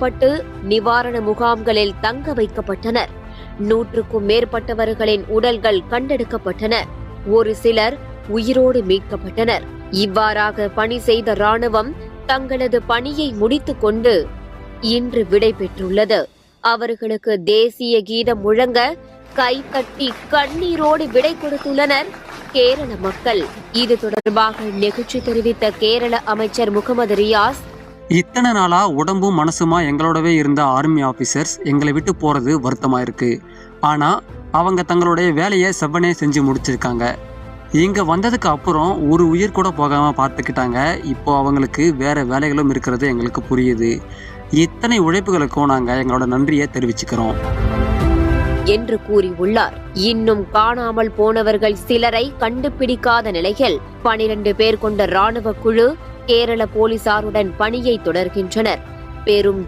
மீட்கப்பட்டு நிவாரண முகாம்களில் தங்க வைக்கப்பட்டனர். 100க்கும் மேற்பட்டவர்களின் உடல்கள் கண்டெடுக்கப்பட்டன. ஒரு சிலர் உயிரோடு மீட்கப்பட்டனர். இவ்வாறாக பணி செய்த ராணுவம் தங்களது பணியை முடித்துக் கொண்டு இன்று விடை பெற்றுள்ளது. அவர்களுக்கு தேசிய கீதம் முழங்க கைத்தட்டி கண்ணீரோடு விடை கொடுத்துள்ளனர் கேரள மக்கள். இது தொடர்பாக நெகிழ்ச்சி தெரிவித்த கேரள அமைச்சர் முகமது ரியாஸ், இத்தனை நாளா உடம்பும் மனசுமா எங்களோடவே இருந்த ஆர்மி ஆபீசர்ஸ் எங்களை விட்டு போறது வருத்தமா இருக்கு. ஆனா அவங்க தங்களுடைய வேலையை செவ்வனே செஞ்சு முடிச்சிருக்காங்க. இங்க வந்ததுக்கு அப்புறம் ஒரு உயிர் கூட போகாம பார்த்துக்கிட்டாங்க. இப்போ அவங்களுக்கு வேற வேலைகளும் இருக்கிறது எங்களுக்கு புரியுது. இத்தனை உழைப்புகளுக்கும் நாங்க எங்களோட நன்றியை தெரிவிச்சுக்கிறோம் என்று கூறியுள்ளார். இன்னும் காணாமல் போனவர்கள் சிலரை கண்டுபிடிக்காத நிலையில் 12 பேர் கொண்ட ராணுவ குழு கேரள போலீசாருடன் பணியை தொடர்கின்றனர். பெரும்